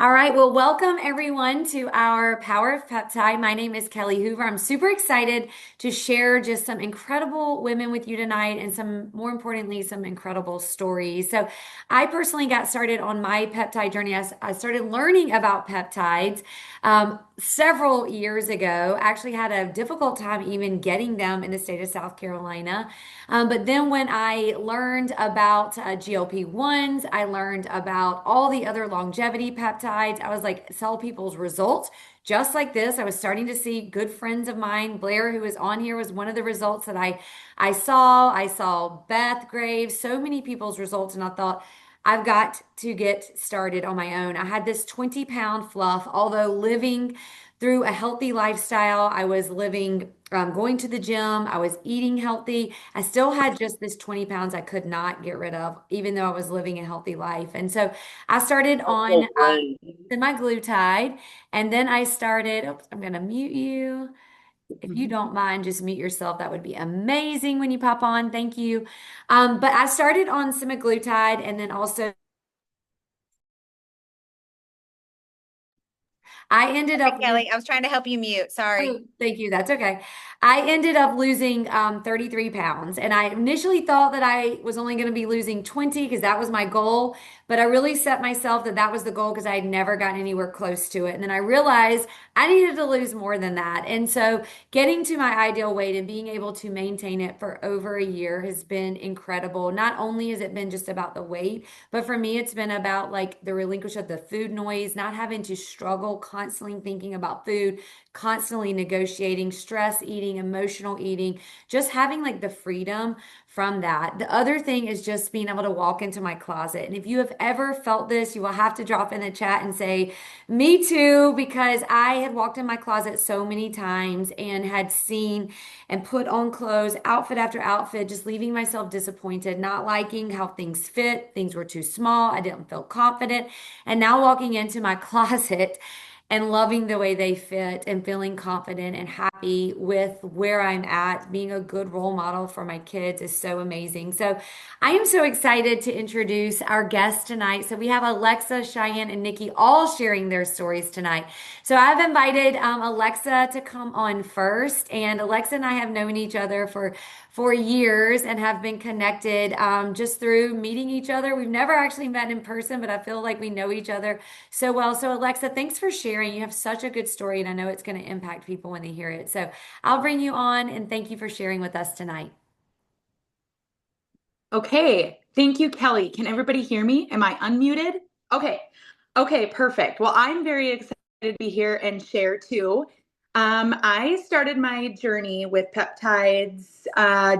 All right. Well, welcome everyone to our Power of Peptide. My name is Kelly Hoover. I'm super excited to share just some incredible women with you tonight and more importantly, some incredible stories. So, I personally got started on my peptide journey. I started learning about peptides several years ago. Actually, had a difficult time even getting them in the state of South Carolina. But then when I learned about GLP-1s, I learned about all the other longevity peptides. I was like, saw people's results just like this. I was starting to see good friends of mine. Blair, who was on here, was one of the results that I saw. I saw Beth Graves, so many people's results, and I thought, I've got to get started on my own. I had this 20-pound fluff, although living through a healthy lifestyle. I was living, going to the gym. I was eating healthy. I still had just this 20 pounds I could not get rid of, even though I was living a healthy life. And so I started That's on so brave. semaglutide, and then I started, oops, I'm going to mute you. If you Mhm. don't mind, just mute yourself. That would be amazing when you pop on. Thank you. But I started on semaglutide and then also I ended Perfect, up Kelly. I was trying to help you mute. Oh, Sorry. thank you. That's okay. I ended up losing 33 pounds. And I initially thought that I was only going to be losing 20 because that was my goal. But I really set myself that that was the goal because I had never gotten anywhere close to it. And then I realized I needed to lose more than that. And so getting to my ideal weight and being able to maintain it for over a year has been incredible. Not only has it been just about the weight, but for me, it's been about like the relinquish of the food noise, not having to struggle constantly thinking about food, constantly negotiating, stress eating, emotional eating, just having like the freedom from that. The other thing is just being able to walk into my closet. And if you have ever felt this, you will have to drop in the chat and say, me too, because I had walked in my closet so many times and had seen and put on clothes, outfit after outfit, just leaving myself disappointed, not liking how things fit. Things were too small. I didn't feel confident. And now walking into my closet and loving the way they fit and feeling confident and happy with where I'm at, being a good role model for my kids is so amazing. So I am so excited to introduce our guests tonight. So we have Alexa, Cheyenne, and Nikki all sharing their stories tonight. So I've invited Alexa to come on first, and Alexa and I have known each other for years and have been connected just through meeting each other. We've never actually met in person, but I feel like we know each other so well. So, Alexa, thanks for sharing. You have such a good story, and I know it's going to impact people when they hear it. So, I'll bring you on and thank you for sharing with us tonight. Okay, thank you, Kelly. Can everybody hear me? Am I unmuted? Okay, okay, perfect. Well, I'm very excited to be here and share too. I started my journey with peptides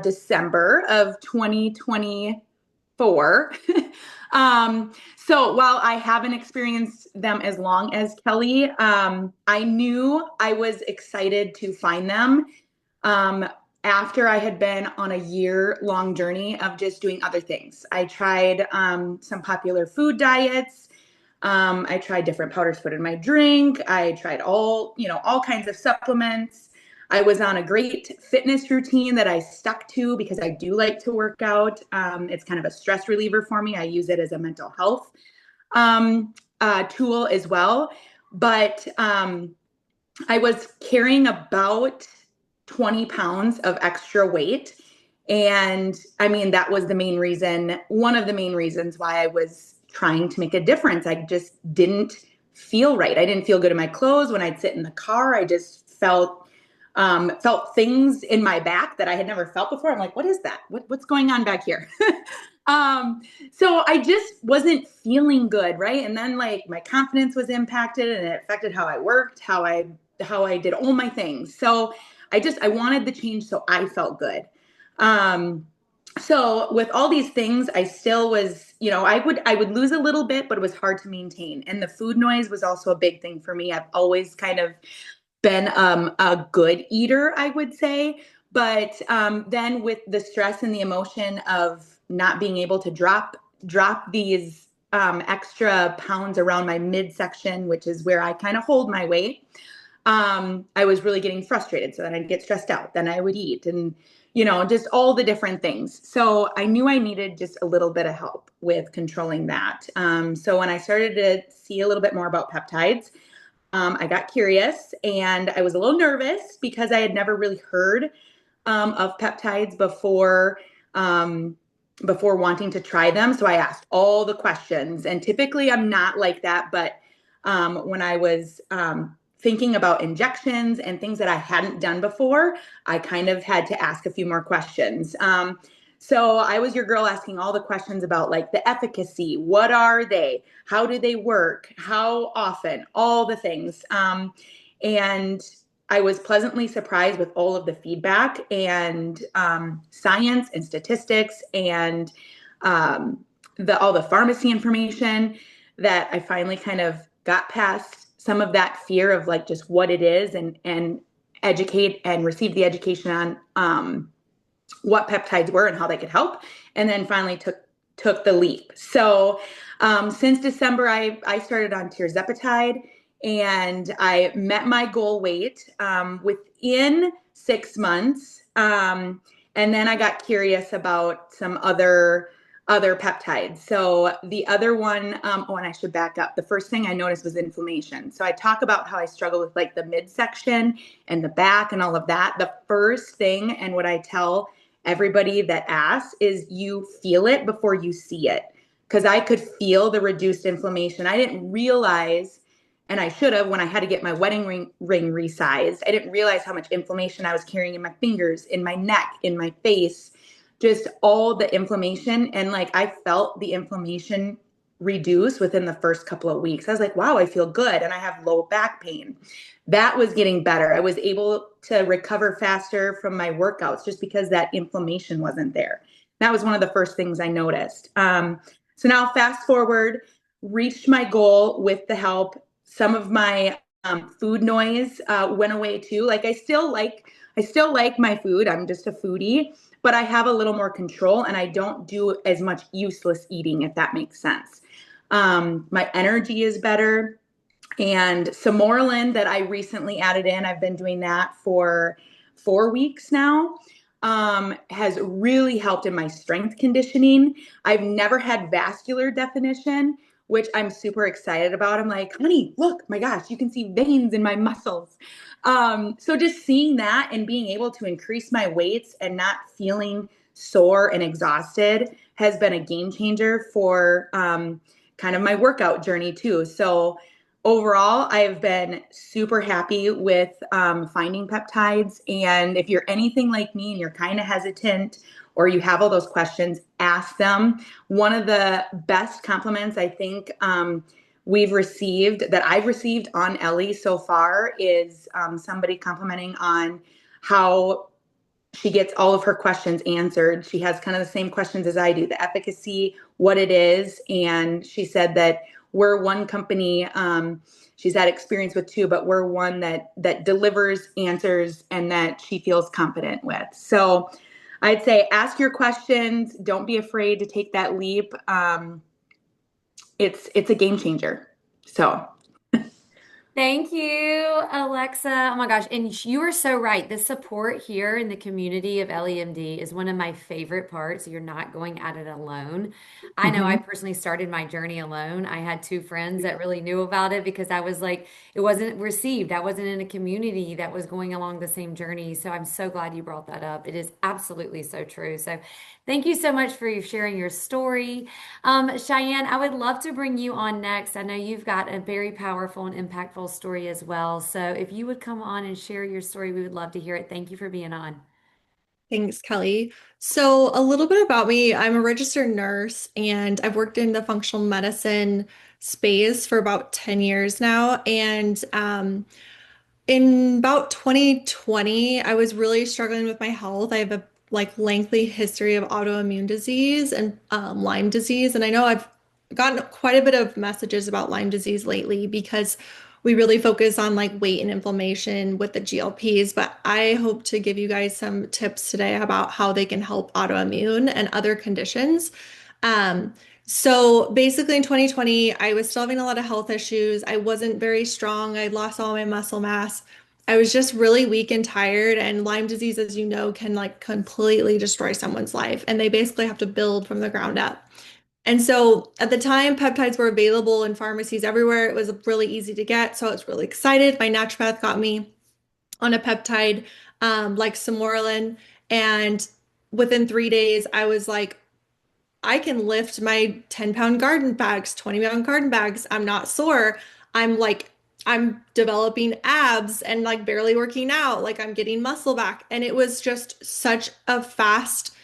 December of 2024. So while I haven't experienced them as long as Kelly, I knew I was excited to find them. Um, After I had been on a year-long journey of just doing other things. I tried some popular food diets. I tried different powders to put in my drink. I tried all kinds of supplements. I was on a great fitness routine that I stuck to because I do like to work out. It's kind of a stress reliever for me. I use it as a mental health tool as well. But I was carrying about 20 pounds of extra weight. And I mean, that was the main reason, one of the main reasons why I was trying to make a difference. I just didn't feel right. I didn't feel good in my clothes. When I'd sit in the car, I just felt things in my back that I had never felt before. I'm like, what is that? What's going on back here? um, so I just wasn't feeling good, right? And then like my confidence was impacted and it affected how I worked, how I did all my things. So I wanted the change so I felt good. Um, so with all these things, I still was, I would lose a little bit, but it was hard to maintain. And the food noise was also a big thing for me. I've always kind of been a good eater, I would say. But then with the stress and the emotion of not being able to drop these extra pounds around my midsection, which is where I kind of hold my weight, I was really getting frustrated. So then I'd get stressed out. Then I would eat and just all the different things. So I knew I needed just a little bit of help with controlling that. So when I started to see a little bit more about peptides, I got curious and I was a little nervous because I had never really heard of peptides before wanting to try them. So I asked all the questions, and typically I'm not like that. But when I was thinking about injections and things that I hadn't done before, I kind of had to ask a few more questions. So I was your girl asking all the questions about like the efficacy. What are they? How do they work? How often? All the things. And I was pleasantly surprised with all of the feedback and science and statistics and all the pharmacy information that I finally kind of got past some of that fear of like just what it is and educate and receive the education on what peptides were and how they could help, and then finally took the leap. So since December, I started on tirzepatide, and I met my goal weight within 6 months. And then I got curious about some other peptides. So the other one, and I should back up. The first thing I noticed was inflammation. So I talk about how I struggle with like the midsection and the back and all of that. The first thing, and what I tell everybody that asks, is you feel it before you see it. Because I could feel the reduced inflammation. I didn't realize, and I should have when I had to get my wedding ring resized, I didn't realize how much inflammation I was carrying in my fingers, in my neck, in my face, just all the inflammation. And like I felt the inflammation reduce within the first couple of weeks. I was like, wow, I feel good. And I have low back pain. That was getting better. I was able to recover faster from my workouts just because that inflammation wasn't there. That was one of the first things I noticed. So now fast forward, reached my goal with the help. Some of my food noise went away too. Like I still like my food. I'm just a foodie, but I have a little more control and I don't do as much useless eating, if that makes sense. My energy is better. And Samoralin that I recently added in, I've been doing that for 4 weeks now, has really helped in my strength conditioning. I've never had vascular definition, which I'm super excited about. I'm like, honey, look, my gosh, you can see veins in my muscles. So just seeing that and being able to increase my weights and not feeling sore and exhausted has been a game changer for kind of my workout journey too. So overall, I've been super happy with finding peptides. And if you're anything like me and you're kind of hesitant or you have all those questions, ask them. One of the best compliments I think I've received on Ellie so far is somebody complimenting on how she gets all of her questions answered. She has kind of the same questions as I do, the efficacy, what it is. And she said that we're one company, she's had experience with two, but we're one that delivers answers and that she feels confident with. So I'd say ask your questions. Don't be afraid to take that leap. It's a game changer. So Thank you, Alexa. Oh my gosh. And you are so right. The support here in the community of LEMD is one of my favorite parts. You're not going at it alone. I know I mhm. personally started my journey alone. I had two friends that really knew about it because I was like, it wasn't received. I wasn't in a community that was going along the same journey. So I'm so glad you brought that up. It is absolutely so true. So thank you so much for sharing your story. Cheyenne, I would love to bring you on next. I know you've got a very powerful and impactful story as well. So if you would come on and share your story, we would love to hear it. Thank you for being on. Thanks, Kelly. So, a little bit about me. I'm a registered nurse and I've worked in the functional medicine space for about 10 years now. And in about 2020, I was really struggling with my health. I have a lengthy history of autoimmune disease and Lyme disease, and I know I've gotten quite a bit of messages about Lyme disease lately because we really focus on like weight and inflammation with the GLPs, but I hope to give you guys some tips today about how they can help autoimmune and other conditions. Um, so basically in 2020, I was still having a lot of health issues. I wasn't very strong. I lost all my muscle mass. I was just really weak and tired, and Lyme disease, as you know, can like completely destroy someone's life, and they basically have to build from the ground up. And so at the time, peptides were available in pharmacies everywhere. It was really easy to get, so I was really excited. My naturopath got me on a peptide, like Samoralin, and within 3 days, I was like, I can lift my 10-pound garden bags, 20-pound garden bags. I'm not sore. I'm like, I'm developing abs and like barely working out. Like I'm getting muscle back. And it was just such a fast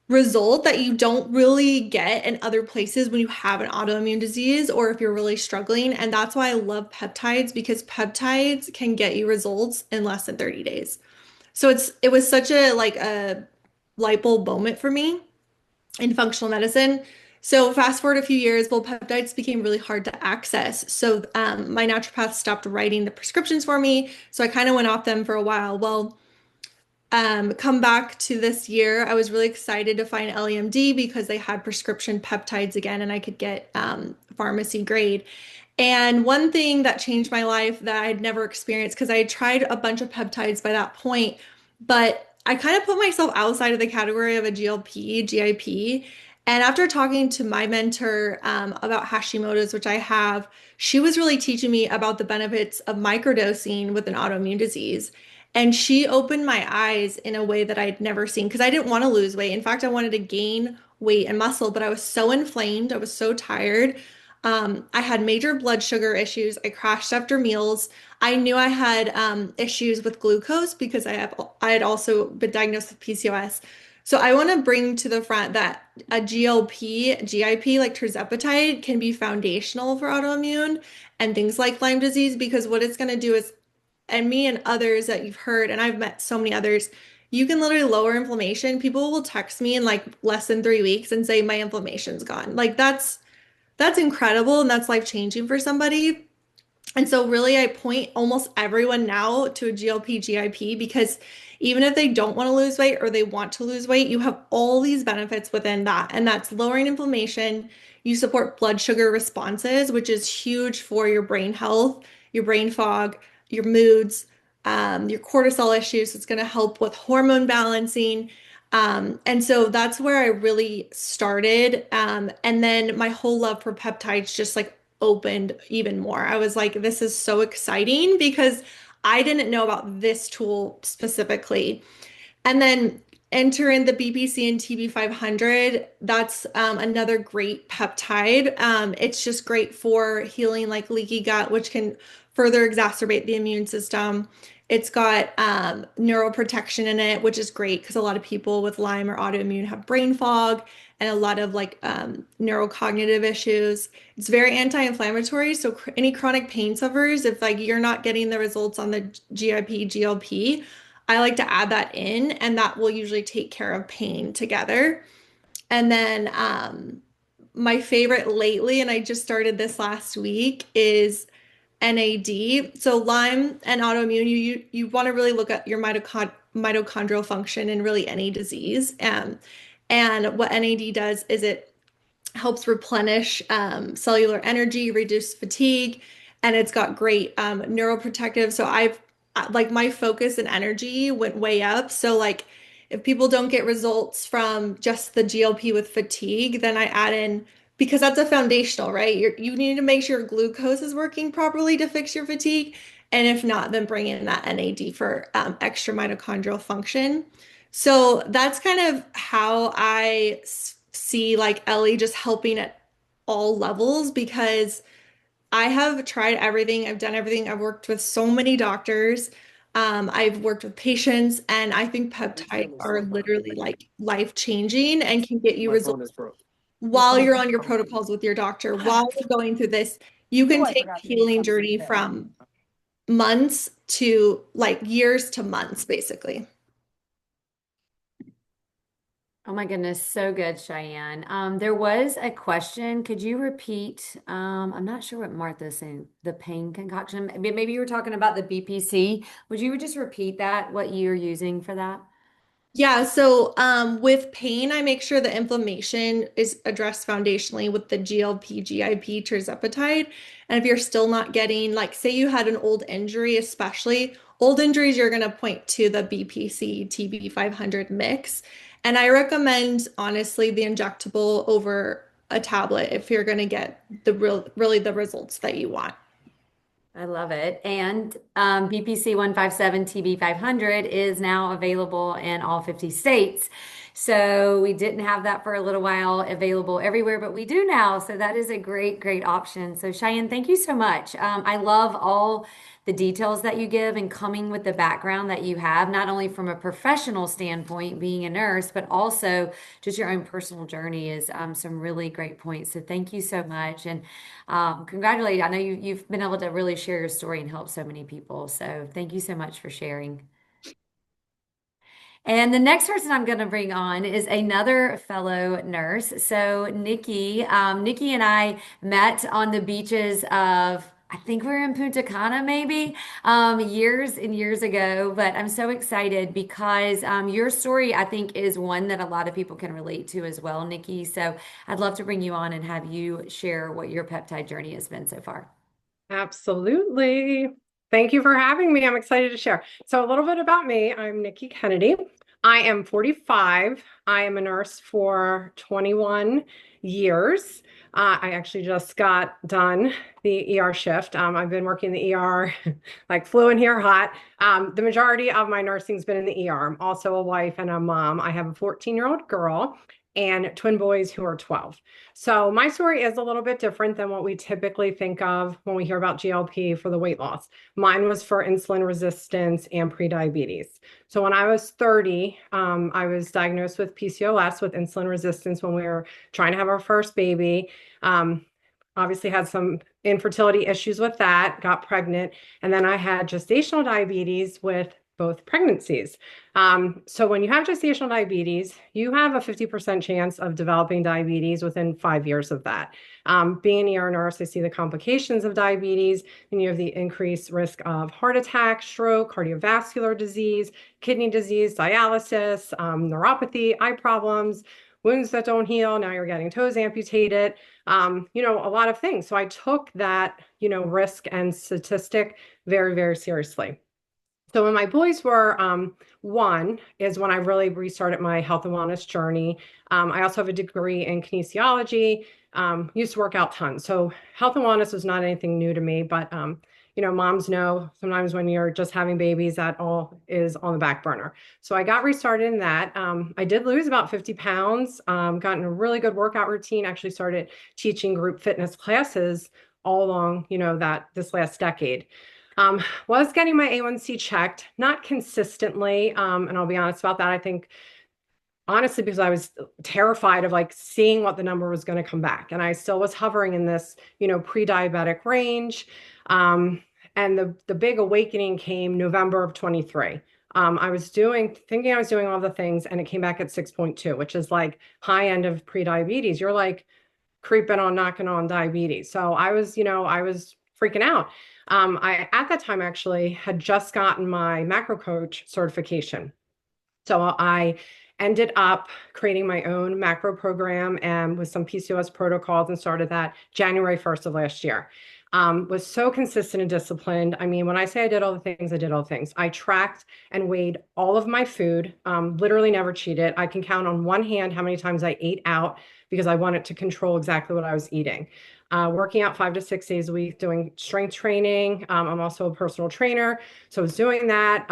result that you don't really get in other places when you have an autoimmune disease or if you're really struggling. And that's why I love peptides because peptides can get you results in less than 30 days. So it was such a like a light bulb moment for me in functional medicine. So fast forward a few years, well, peptides became really hard to access. So my naturopath stopped writing the prescriptions for me. So I kind of went off them for a while. Well, come back to this year, I was really excited to find LEMD because they had prescription peptides again, and I could get pharmacy grade. And one thing that changed my life that I'd never experienced, because I had tried a bunch of peptides by that point, but I kind of put myself outside of the category of a GLP, GIP. And after talking to my mentor about Hashimoto's, which I have, she was really teaching me about the benefits of microdosing with an autoimmune disease. And she opened my eyes in a way that I'd never seen because I didn't want to lose weight. In fact, I wanted to gain weight and muscle, but I was so inflamed. I was so tired. I had major blood sugar issues. I crashed after meals. I knew I had issues with glucose because I had also been diagnosed with PCOS. So I want to bring to the front that a GLP, GIP like tirzepatide can be foundational for autoimmune and things like Lyme disease because what it's going to do is and me and others that you've heard, and I've met so many others, you can literally lower inflammation. People will text me in like less than 3 weeks and say my inflammation's gone. Like that's incredible and that's life changing for somebody. And so really I point almost everyone now to a GLP GIP because even if they don't want to lose weight or they want to lose weight, you have all these benefits within that. And that's lowering inflammation. You support blood sugar responses, which is huge for your brain health, your brain fog, your moods, your cortisol issues. It's going to help with hormone balancing. And so that's where I really started. And then my whole love for peptides just like opened even more. I was like, this is so exciting because I didn't know about this tool specifically. And then enter in the BPC and TB500. That's another great peptide. It's just great for healing like leaky gut, which can further exacerbate the immune system. It's got neuroprotection in it, which is great because a lot of people with Lyme or autoimmune have brain fog and a lot of like neurocognitive issues. It's very anti-inflammatory. So any chronic pain sufferers, if like you're not getting the results on the GIP, GLP, I like to add that in, and that will usually take care of pain together. And then my favorite lately, and I just started this last week, is NAD. So Lyme and autoimmune, you want to really look at your mitochondrial function in really any disease. And what NAD does is it helps replenish cellular energy, reduce fatigue, and it's got great neuroprotective. So I've like my focus and energy went way up. So like if people don't get results from just the GLP with fatigue, then I add in because that's a foundational, right? You need to make sure glucose is working properly to fix your fatigue. And if not, then bring in that NAD for extra mitochondrial function. So that's kind of how see like Ellie just helping at all levels because I have tried everything. I've done everything. I've worked with so many doctors. I've worked with patients, and I think peptides are literally like life changing and can get you results while you're on your protocols with your doctor, while you're going through this. You can take the healing journey from months to like years to months, basically. Oh my goodness, so good, Cheyenne. There was a question. Could you repeat? I'm not sure what Martha's saying. The pain concoction. Maybe you were talking about the BPC. Would you just repeat that, what you're using for that? Yeah, so with pain, I make sure the inflammation is addressed foundationally with the GLP, GIP, tirzepatide. And if you're still not getting, like, say you had an old injury, especially old injuries, you're going to point to the BPC TB 500 mix. And I recommend, honestly, the injectable over a tablet if you're going to get really the results that you want. I love it. And BPC 157 TB 500 is now available in all 50 states. So we didn't have that for a little while available everywhere, but we do now. So that is a great, great option. So Cheyenne, thank you so much. I love all the details that you give and coming with the background that you have, not only from a professional standpoint, being a nurse, but also just your own personal journey is some really great points. So thank you so much. And congratulations. I know you've been able to really share your story and help so many people. So thank you so much for sharing. And the next person I'm going to bring on is another fellow nurse. So Nikki, Nikki and I met on the beaches of, I think we were in Punta Cana maybe, years and years ago. But I'm so excited because your story, I think, is one that a lot of people can relate to as well, Nikki. So I'd love to bring you on and have you share what your peptide journey has been so far. Absolutely. Thank you for having me. I'm excited to share. So, a little bit about me. I'm Nikki Kennedy. I am 45. I am a nurse for 21 years. I actually just got done the ER shift. I've been working the ER like flew in here hot. The majority of my nursing's been in the ER. I'm also a wife and a mom. I have a 14-year-old girl and twin boys who are 12. So my story is a little bit different than what we typically think of when we hear about GLP for the weight loss. Mine was for insulin resistance and prediabetes. So when I was 30, I was diagnosed with PCOS with insulin resistance when we were trying to have our first baby. Obviously had some infertility issues with that, got pregnant, and then I had gestational diabetes with both pregnancies. So when you have gestational diabetes, you have a 50% chance of developing diabetes within 5 years of that. Being an ER nurse, I see the complications of diabetes, and you have the increased risk of heart attack, stroke, cardiovascular disease, kidney disease, dialysis, neuropathy, eye problems, wounds that don't heal. Now you're getting toes amputated, a lot of things. So I took that, risk and statistic very, very seriously. So when my boys were one is when I really restarted my health and wellness journey. I also have a degree in kinesiology, used to work out tons. So health and wellness was not anything new to me, but moms know sometimes when you're just having babies, that all is on the back burner. So I got restarted in that. I did lose about 50 pounds, got in a really good workout routine, actually started teaching group fitness classes all along, that this last decade. Was getting my A1C checked, not consistently. And I'll be honest about that. I think honestly, because I was terrified of like seeing what the number was going to come back. And I still was hovering in this, pre-diabetic range. And the big awakening came November of 23. I was thinking I was doing all the things, and it came back at 6.2, which is like high end of pre-diabetes. You're like creeping on, knocking on diabetes. So I was freaking out. I, at that time, actually had just gotten my macro coach certification. So I ended up creating my own macro program and with some PCOS protocols and started that January 1st of last year. Was so consistent and disciplined. I mean, when I say I did all the things, I did all the things. I tracked and weighed all of my food, literally never cheated. I can count on one hand how many times I ate out because I wanted to control exactly what I was eating. Working out 5 to 6 days a week, doing strength training. I'm also a personal trainer. So I was doing that.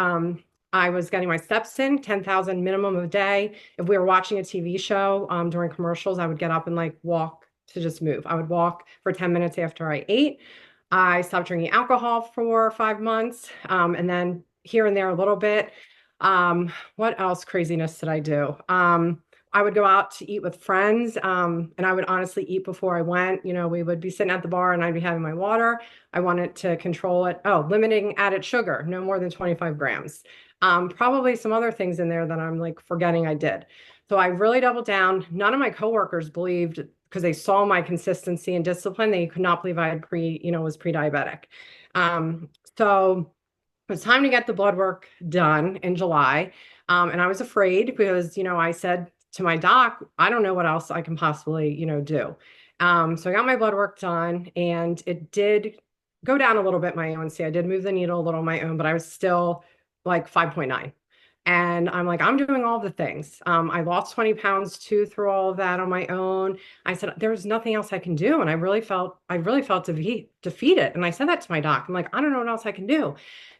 I was getting my steps in, 10,000 minimum a day. If we were watching a TV show during commercials, I would get up and like walk to just move. I would walk for 10 minutes after I ate. I stopped drinking alcohol for 5 months, and then here and there a little bit. What else craziness did I do? I would go out to eat with friends, and I would honestly eat before I went. We would be sitting at the bar and I'd be having my water. I wanted to control it. Oh, limiting added sugar, no more than 25 grams. Probably some other things in there that I'm like forgetting I did. So I really doubled down. None of my coworkers believed because they saw my consistency and discipline. They could not believe I had was pre-diabetic. So it was time to get the blood work done in July. And I was afraid because, I said to my doc, I don't know what else I can possibly, do. So I got my blood work done and it did go down a little bit my A1C. I did move the needle a little on my own, but I was still like 5.9. And I'm like, I'm doing all the things. I lost 20 pounds too through all of that on my own. I said, there's nothing else I can do. And I really felt defeated. And I said that to my doc. I'm like, I don't know what else I can do.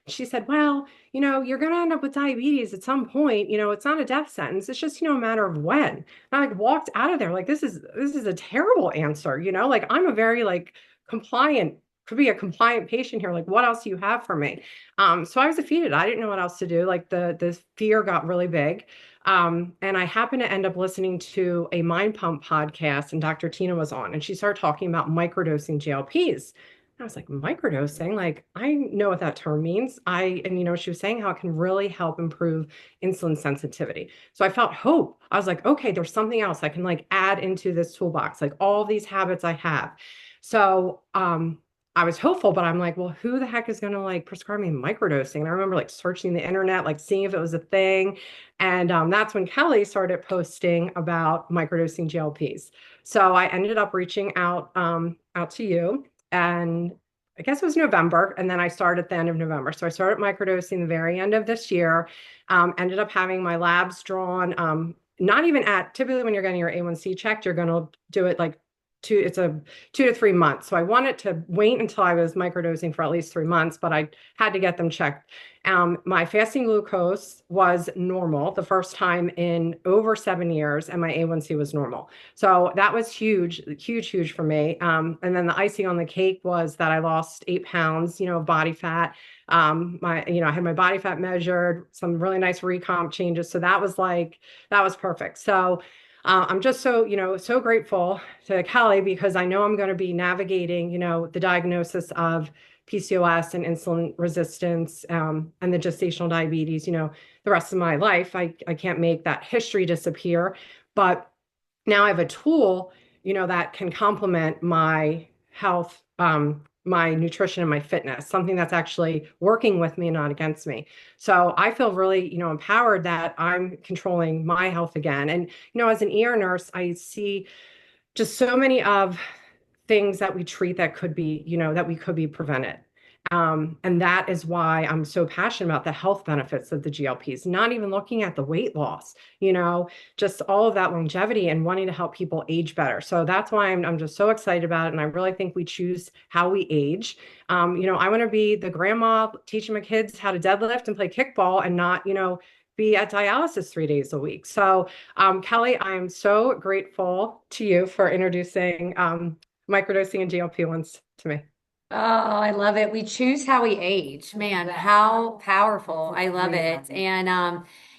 She said, well, you're going to end up with diabetes at some point. It's not a death sentence. It's just, a matter of when. And I like walked out of there like, this is a terrible answer. Like I'm a very like compliant, could be a compliant patient here. Like, what else do you have for me? So I was defeated. I didn't know what else to do. Like the fear got really big. And I happened to end up listening to a Mind Pump podcast, and Dr. Tina was on, and she started talking about microdosing GLPs. I was like, microdosing, like I know what that term means. And she was saying how it can really help improve insulin sensitivity. So I felt hope. I was like, okay, there's something else I can like add into this toolbox, like all these habits I have. So I was hopeful, but I'm like, well, who the heck is going to like prescribe me microdosing? And I remember like searching the internet, like seeing if it was a thing. And that's when Kelly started posting about microdosing GLPs. So I ended up reaching out to you, and I guess it was November. And then I started at the end of November. So I started microdosing the very end of this year, ended up having my labs drawn. Not even at typically when you're getting your A1C checked, you're going to do it like it's a 2 to 3 months. So I wanted to wait until I was microdosing for at least 3 months, but I had to get them checked. My fasting glucose was normal the first time in over 7 years, and my A1C was normal. So that was huge, huge, huge for me. And then the icing on the cake was that I lost 8 pounds, of body fat. I had my body fat measured, some really nice recomp changes. So that was perfect. So I'm just so grateful to Kelly, because I know I'm going to be navigating, the diagnosis of PCOS and insulin resistance, and the gestational diabetes, the rest of my life. I can't make that history disappear, but now I have a tool, that can complement my health, my nutrition and my fitness, something that's actually working with me, not against me. So I feel really, empowered that I'm controlling my health again. And, as an ER nurse, I see just so many of things that we treat that could be, that we could be prevented. And that is why I'm so passionate about the health benefits of the GLPs, not even looking at the weight loss, just all of that longevity and wanting to help people age better. So that's why I'm just so excited about it. And I really think we choose how we age. I want to be the grandma teaching my kids how to deadlift and play kickball, and not, be at dialysis 3 days a week. So, Kelly, I am so grateful to you for introducing microdosing and GLP-1s to me. Oh, I love it. We choose how we age. Man, how powerful. I love it. And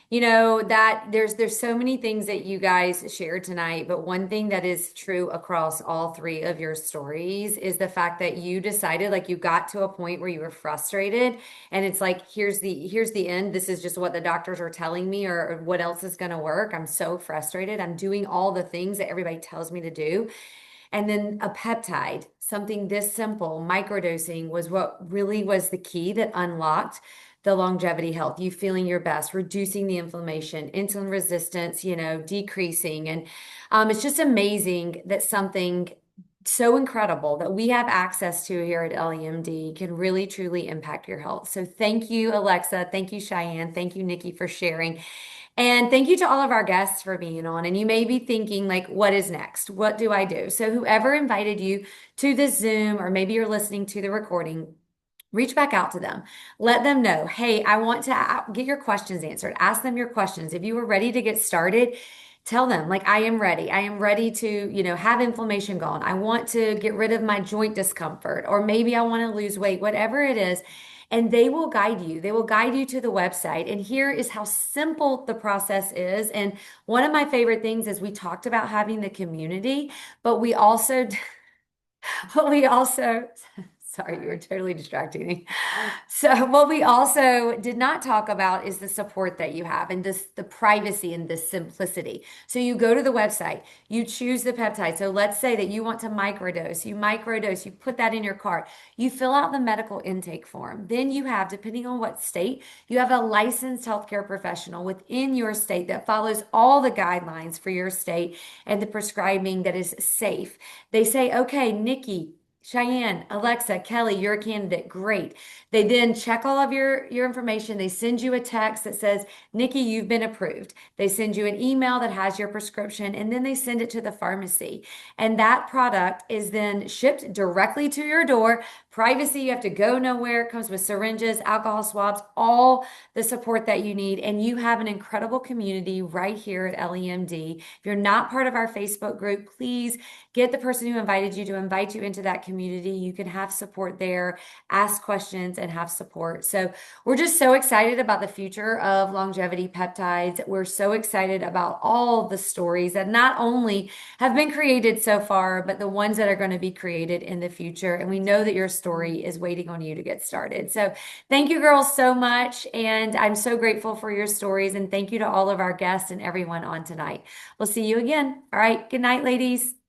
that there's so many things that you guys shared tonight, but one thing that is true across all three of your stories is the fact that you decided, like, you got to a point where you were frustrated, and it's like, here's the end. This is just what the doctors are telling me, or what else is going to work. I'm so frustrated. I'm doing all the things that everybody tells me to do. And then a peptide, something this simple, microdosing, was what really was the key that unlocked the longevity health, you feeling your best, reducing the inflammation, insulin resistance, decreasing. And it's just amazing that something so incredible that we have access to here at LEMD can really truly impact your health. So thank you, Alexa. Thank you, Cheyenne. Thank you, Nikki, for sharing. And thank you to all of our guests for being on. And you may be thinking, like, what is next? What do I do? So whoever invited you to this Zoom, or maybe you're listening to the recording, reach back out to them. Let them know, hey, I want to get your questions answered. Ask them your questions. If you were ready to get started, tell them, like, I am ready. I am ready to, have inflammation gone. I want to get rid of my joint discomfort, or maybe I want to lose weight, whatever it is. And they will guide you. They will guide you to the website. And here is how simple the process is. And one of my favorite things is we talked about having the community, but we also, but we also, sorry, you were totally distracting me. So what we also did not talk about is the support that you have, and the privacy and the simplicity. So you go to the website, you choose the peptide. So let's say that you want to microdose, you put that in your cart, you fill out the medical intake form. Then you have, depending on what state, you have a licensed healthcare professional within your state that follows all the guidelines for your state and the prescribing that is safe. They say, okay, Nikki, Cheyenne, Alexa, Kelly, you're a candidate. Great. They then check all of your information. They send you a text that says, Nikki, you've been approved. They send you an email that has your prescription, and then they send it to the pharmacy. And that product is then shipped directly to your door. Privacy, you have to go nowhere. It comes with syringes, alcohol swabs, all the support that you need. And you have an incredible community right here at LEMD. If you're not part of our Facebook group, please get the person who invited you to invite you into that community. You can have support there, ask questions, and have support. So we're just so excited about the future of longevity peptides. We're so excited about all the stories that not only have been created so far, but the ones that are going to be created in the future. And we know that your story is waiting on you to get started. So thank you, girls, so much. And I'm so grateful for your stories. And thank you to all of our guests and everyone on tonight. We'll see you again. All right. Good night, ladies.